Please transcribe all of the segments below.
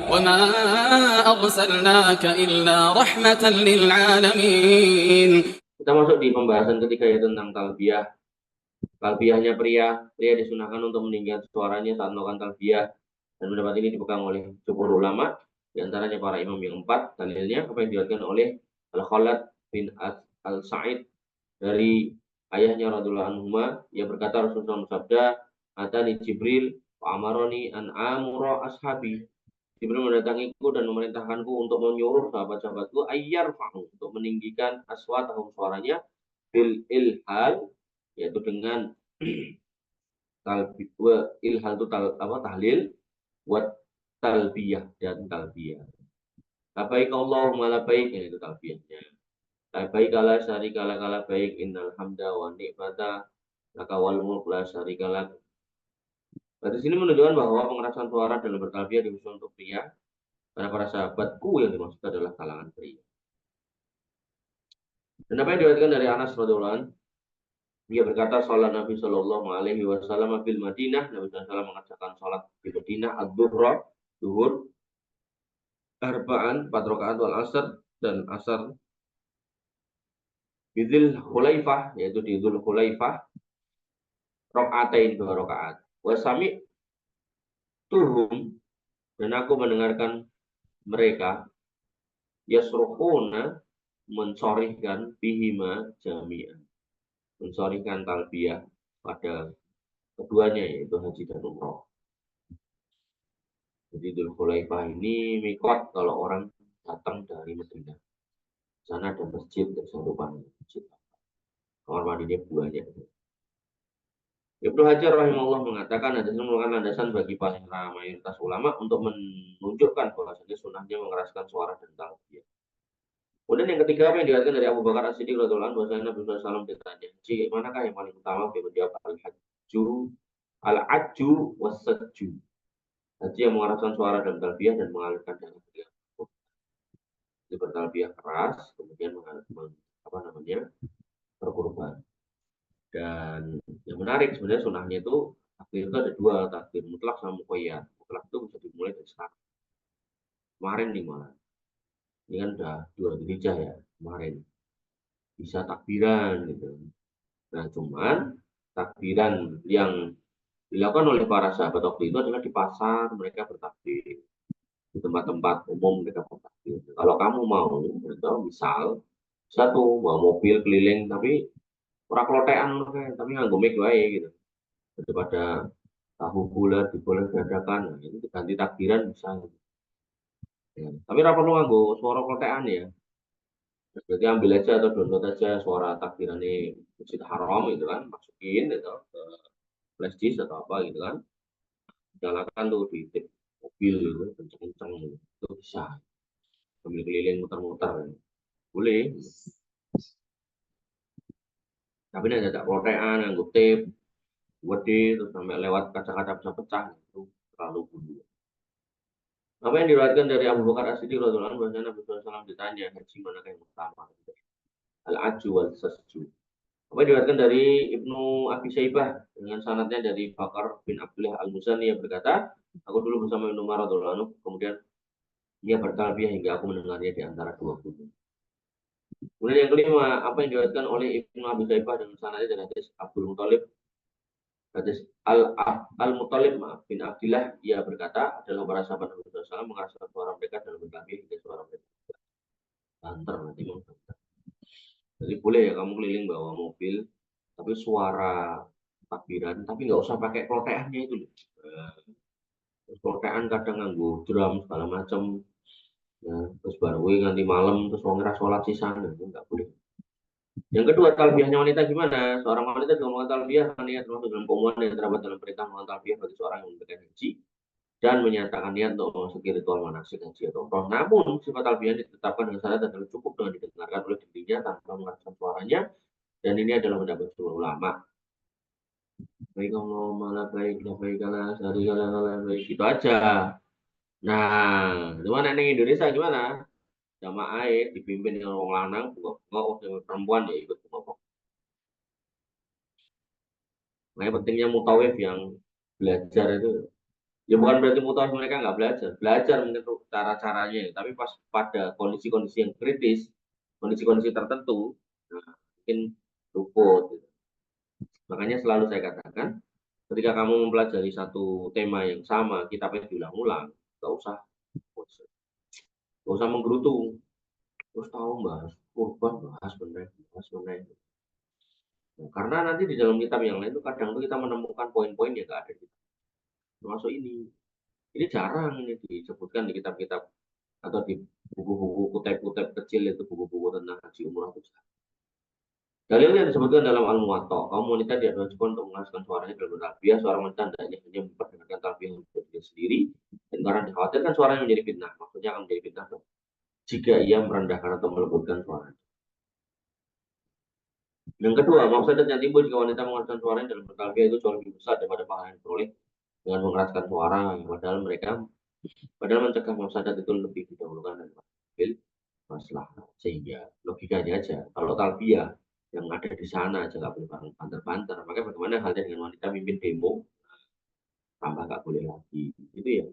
وما أرسلناك إلا رحمة للعالمين. Kita masuk di pembahasan ketiga yaitu tentang talbiyah. Talbiyahnya pria disunahkan untuk meninggikan suaranya saat melakukan talbiyah, dan pendapat ini dipegang oleh jumhur ulama, di antaranya para imam yang empat. Dalilnya apa yang diriwayatkan oleh Al-Khalad bin Al-Sa'id dari ayahnya radhiyallahu anhuma, ia berkata Rasulullah bersabda, "Atani Jibril wa amaroni an amura ashabi." Jibril mendatangiku dan memerintahkanku untuk menyuruh sahabat-sahabatku ayyar fa'u, untuk meninggikan aswatahum, suaranya, bil ilhal, yaitu dengan ilhal itu tahlil, buat talbiyah dan talbiyah. Labaik Allahumma labaik, yaitu talbiyahnya. Labaik la syarika lak labaik innal hamda wa ni'mata laka wal mulk la syarika lak. Di sini menunjukkan bahwa pengerasan suara dalam bertalbiyah dihususkan untuk pria, karena para sahabatku yang dimaksud adalah kalangan pria. Dan apa yang diriwayatkan dari Anas radhiyallahu anhu, dia berkata, salat Nabi Shallallahu Alaihi Wasallam bil Madinah, Nabi SAW mengerjakan salat di Madinah ad-duhra, duhur, arba'an, 4 rakaat, wal asr, dan asar, bidil khulaifah, yaitu di Dzul Khulaifah, rakaatain, 2 rakaat. Wasami tuhum, dan aku mendengarkan mereka yasruhuna, mensorihkan bihima jami'an, mensorihkan talbiyah pada keduanya, yaitu haji dan umroh. Jadi Dzul Khulaifah ini mikot kalau orang datang dari Madinah. Sana ada masjid, satu masjid. Kamar mandinya banyak. Ibnu Hajar rahimahullah mengatakan hadis ini merupakan landasan bagi para mayoritas ulama untuk menunjukkan bahwasanya sunnahnya mengeraskan suara dan talbiyah. Kemudian yang ketiga, apa yang diriwayatkan dari Abu Bakar As-Siddiq radhiyallahu anhu, bahwasanya Nabi SAW ditanya, "Haji, manakah yang paling utama?" Beliau menjawab, al-hajju was-sajju. Haji yang mengeraskan suara dan talbiyah dan mengalirkan darah beliau. Jadi bertalbiyah keras, kemudian berkurban. Dan yang menarik sebenarnya sunnahnya itu takbir itu ada dua, takbir mutlak sama muqayyad. Mutlak itu bisa dimulai dari sekarang. Kemarin di mana? Ini kan udah 2 Dzulhijjah ya, kemarin bisa takbiran gitu. Nah, cuman takbiran yang dilakukan oleh para sahabat waktu itu adalah di pasar, mereka bertakbir. Di tempat-tempat umum mereka bertakbir. Kalau kamu mau, misal satu bawa mobil keliling, tapi ora klotekan, tapi nganggo mic wae gitu. Daripada tahu bulat diboleh dadakan, nah, itu ganti takbiran bisa. Ya. Tapi ora perlu nganggo suara klotekan ya. Berarti ambil aja atau download aja suara takbiran ini Masjid Haram gitu kan, masukin gitu ke flash disk atau apa gitu kan. Nyalakan tuh di mobil gitu, kenceng-kenceng gitu. Itu bisa. Sambil keliling muter-muter. Boleh. Tapi nanti ada klotekan, nganggo tape, gede, terus sampai lewat kaca-kaca bisa pecah, itu terlalu bulu. Apa yang diriwayatkan dari Abu Bakar As-Siddiq radhiyallahu anhu, bahwasanya Nabi SAW ditanya, haji manakah yang pertama? Al-Ajju wal Sasju. Apa yang diriwayatkan dari Ibnu Abi Syaibah dengan sanadnya dari Bakar bin Abdullah Al-Muzani, yang berkata, aku dulu bersama Ibnu Umar radhiyallahu anhu, kemudian dia bertalbiyah hingga aku mendengarnya di antara 2 gunung. Kemudian yang kelima, apa yang diriwayatkan oleh Ibnu Abi Syaibah dengan sanadnya dari hadis Abdul Muthalib, hadis Al-Muttalib bin Abdillah, ia berkata, adalah para sahabat Nabi SAW mengerasakan suara mereka dalam bertalbiyah hingga suara mereka banter, nanti banter. Jadi boleh ya kamu keliling bawa mobil, tapi suara takbiran, tapi nggak usah pakai kloteannya itu loh. Klotean kadang nganggo drum segala macam, ya, terus baru nanti malam terus mau ngeras sholat sisan, itu nggak boleh. Yang kedua, talbiyahnya wanita gimana? Seorang wanita juga melakukan talbiyah, niat termasuk dalam keumuman yang terdapat dalam perintah melakukan talbiyah bagi seorang yang menunaikan haji dan menyatakan niat untuk memasuki ritual manasik haji atau umroh. Namun sifat talbiyah ditetapkan dengan syarat adalah cukup dengan didengarkan oleh dirinya tanpa mengeraskan suaranya, dan ini adalah pendapat seluruh ulama. Baik Allah malah baik kalah dari kalah baik itu aja. Nah, gimana nih Indonesia gimana? Jamaah dipimpin dengan orang lanang, nggak dengan perempuan ya ikut ngomong. Nah, pentingnya mutawif yang belajar itu Ya bukan berarti mutawif mereka nggak belajar, belajar mungkin cara-caranya, tapi pas pada kondisi-kondisi yang kritis, kondisi-kondisi tertentu, nah, mungkin luput. Gitu. Makanya selalu saya katakan, ketika kamu mempelajari satu tema yang sama, kitabnya diulang-ulang, nggak usah menggerutu, terus tahu bahas kurban, bahas benar, bahas benar. Nah, karena nanti di dalam kitab yang lain itu kadang tuh kita menemukan poin-poin yang nggak ada di termasuk ini. Ini jarang ini disebutkan di kitab-kitab atau di buku-buku kutip-kutip kecil itu buku-buku tentang haji umrah itu. Dalil yang disebutkan dalam Al-Muwatta, kaum wanita dianjurkan untuk mengeraskan suaranya dalam bertalbiyah, seorang wanita hendaknya hanya memperdengarkan talbiyah untuk diri sendiri, dan karena dikhawatirkan suaranya menjadi fitnah, maksudnya akan menjadi fitnah jika ia merendahkan atau melembutkan suaranya. Yang kedua, mafsadat yang timbul jika wanita mengeraskan suaranya dalam bertalbiyah itu jauh lebih besar daripada pahala yang diperoleh dengan mengeraskan suara, padahal mencegah mafsadat itu lebih didahulukan daripada masalah. Sehingga logikanya aja, kalau talbiyah yang ada di sana aja nggak boleh banter-banter, maka bagaimana halnya dengan wanita mimpin demo, tambah nggak boleh lagi, gitu ya.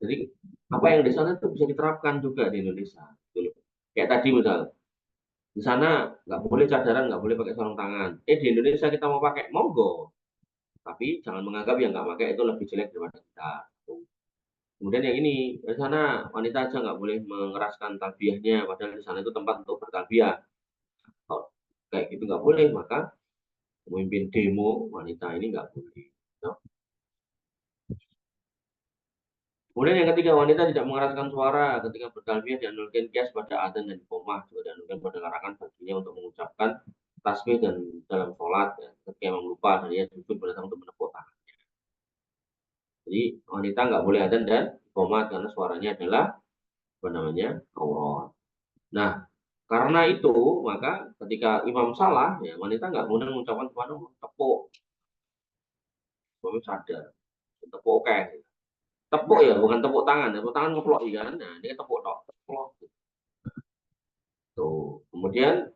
Jadi apa yang di sana itu bisa diterapkan juga di Indonesia, gitu loh. Kayak tadi misal, di sana nggak boleh cadaran, nggak boleh pakai sarung tangan. Di Indonesia kita mau pakai, monggo. Tapi jangan menganggap yang nggak pakai itu lebih jelek daripada kita. Kemudian yang ini, di sana wanita aja nggak boleh mengeraskan talbiyahnya, padahal di sana itu tempat untuk bertalbiyah. Kalau kayak gitu nggak boleh, maka memimpin demo wanita ini nggak boleh. No? Kemudian yang ketiga, wanita tidak mengeraskan suara ketika bertalbiyah dianjurkan kias pada adzan dan iqamah, juga dianjurkan pada larangan baginya untuk mengucapkan tasbih dan dalam sholat, ya, ketika memang lupa dan ia justru berdatang untuk menepuk tangan. Jadi wanita nggak boleh adzan dan iqamah karena suaranya adalah apa namanya aurat. Nah, karena itu maka ketika imam salah, ya wanita nggak boleh mengucapkan subhanallah, tepuk, suami sadar, tepuk oke. Tepuk ya, bukan tepuk tangan ngeplok kan. Nah, ini kan tepuk tok, tepuk. Tuh. Kemudian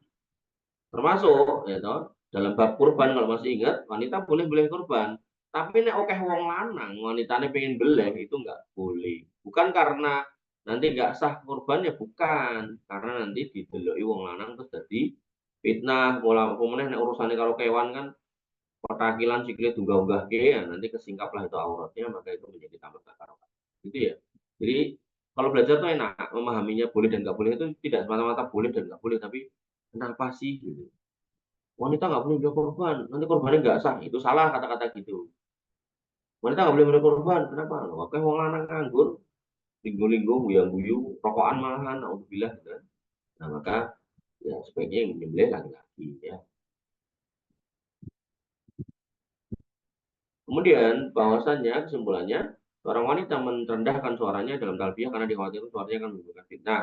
termasuk ya toh, dalam bab kurban kalau masih ingat, wanita boleh boleh kurban. Tapi nek oke wong lanang, wanitanya pengen beleh itu nggak boleh. Bukan karena nanti nggak sah kurban ya bukan, karena nanti dideloki wong lanang terus jadi fitnah. Mulai kemudian nek urusannya kalau kewan kan pertakilan sikile unggah-unggah ke ya nanti kesingkap lah itu auratnya maka itu menjadi tambah karuan. Gitu ya. Jadi kalau belajar tuh enak, memahaminya boleh dan nggak boleh itu tidak semata-mata boleh dan nggak boleh, tapi kenapa sih gitu. Wanita nggak boleh beli korban, nanti korbannya nggak sah, itu salah kata-kata gitu. Wanita nggak boleh beli korban, kenapa? Oke, wong lanang nganggur, linggo-linggo, buyang-buyu, rokokan malahan, alhamdulillah, gitu kan. Nah maka ya sebaiknya yang menyembelih laki-laki ya. Kemudian bahwasannya kesimpulannya seorang wanita merendahkan suaranya dalam talbiyah karena dikhawatirkan suaranya akan menimbulkan fitnah.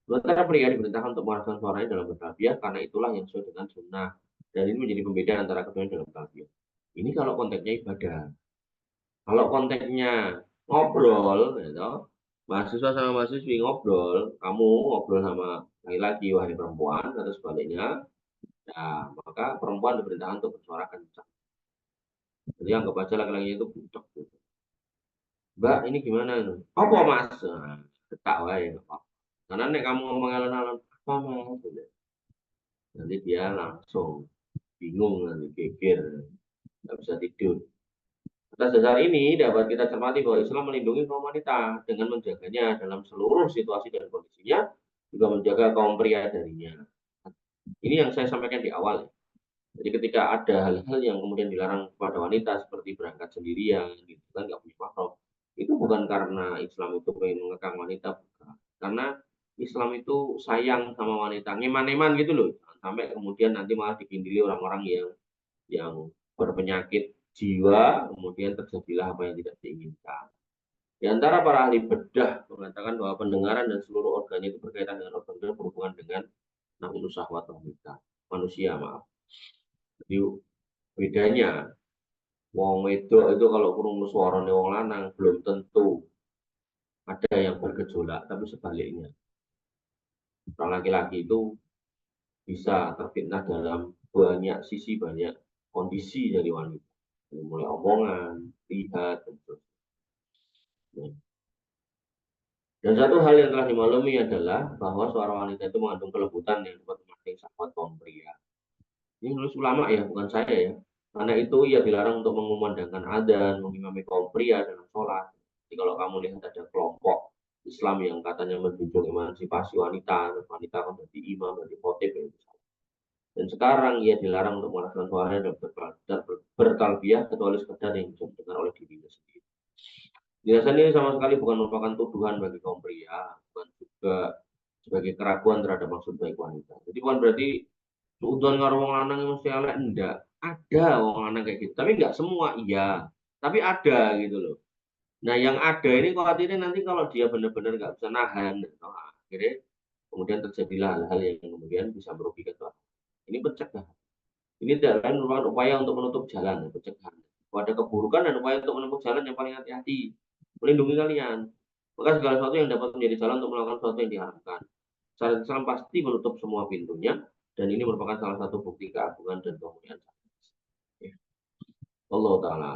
Sementara pria diperintahkan untuk mengeraskan suaranya dalam bertalbiyah karena itulah yang sesuai dengan sunnah. Dan ini menjadi pembeda antara keduanya dalam talbiyah. Ini kalau konteksnya ibadah. Kalau konteksnya ngobrol, gitu, mahasiswa sama mahasiswi ngobrol, kamu ngobrol sama laki-laki, wahai perempuan, atau sebaliknya, ya, maka perempuan diperintahkan untuk bersuara kencang. Jadi anggap aja laki-lakinya itu budak. Gitu. Mbak, ini gimana itu? Apa mas? Nah, ketak wae. Karena nek kamu ngomong alon-alon, apa mas? Gitu. Nanti dia langsung bingung, nanti geger, nggak bisa tidur. Atas dasar ini dapat kita cermati bahwa Islam melindungi kaum wanita dengan menjaganya dalam seluruh situasi dan kondisinya, juga menjaga kaum pria darinya. Ini yang saya sampaikan di awal. Jadi ketika ada hal-hal yang kemudian dilarang kepada wanita seperti berangkat sendirian, gitu kan nggak punya mahram, itu bukan karena Islam itu pengen mengekang wanita, bukan. Karena Islam itu sayang sama wanita, ngeman-eman gitu loh, sampai kemudian nanti malah dipindili orang-orang yang berpenyakit jiwa, kemudian terjadilah apa yang tidak diinginkan. Di antara para ahli bedah mengatakan bahwa pendengaran dan seluruh organnya itu berkaitan dengan organ yang berhubungan dengan nafsu syahwat wanita, manusia maaf. Jadi bedanya wong wedok itu kalau krungu suarane wong lanang belum tentu ada yang bergejolak, tapi sebaliknya. Orang laki-laki itu bisa terfitnah dalam banyak sisi, banyak kondisi dari wanita. Mulai omongan, lihat, dan Dan satu hal yang telah dimaklumi adalah bahwa suara wanita itu mengandung kelembutan yang dapat memancing syahwat kaum pria. Ini nulis ulama ya, bukan saya ya. Karena itu ia dilarang untuk mengumandangkan adzan, mengimami kaum pria dalam sholat. Jadi kalau kamu lihat ada kelompok Islam yang katanya menjunjung emansipasi wanita, wanita kan jadi imam, jadi khotib, ya, dan sekarang ia dilarang untuk mengeraskan suaranya dan bertalbiyah kecuali sekedar yang bisa didengar oleh dirinya sendiri. Penjelasan ini sama sekali bukan merupakan tuduhan bagi kaum pria, bukan juga sebagai keraguan terhadap maksud baik wanita. Jadi bukan berarti suudon karo wong lanang mesti elek, enggak. Ada wong lanang kayak gitu, tapi enggak semua iya. Tapi ada gitu loh. Nah, yang ada ini khawatirnya nanti kalau dia benar-benar nggak bisa nahan, nah, akhirnya kemudian terjadilah hal-hal yang kemudian bisa merugikan tuh. Ini pencegahan. Ini tidak lain merupakan upaya untuk menutup jalan, pencegahan. Kalau ada keburukan dan upaya untuk menempuh jalan yang paling hati-hati, melindungi kalian. Maka segala sesuatu yang dapat menjadi jalan untuk melakukan sesuatu yang diharapkan. Syariat Islam pasti menutup semua pintunya, dan ini merupakan salah satu bukti keagungan dan kemuliaan. Allah Ta'ala.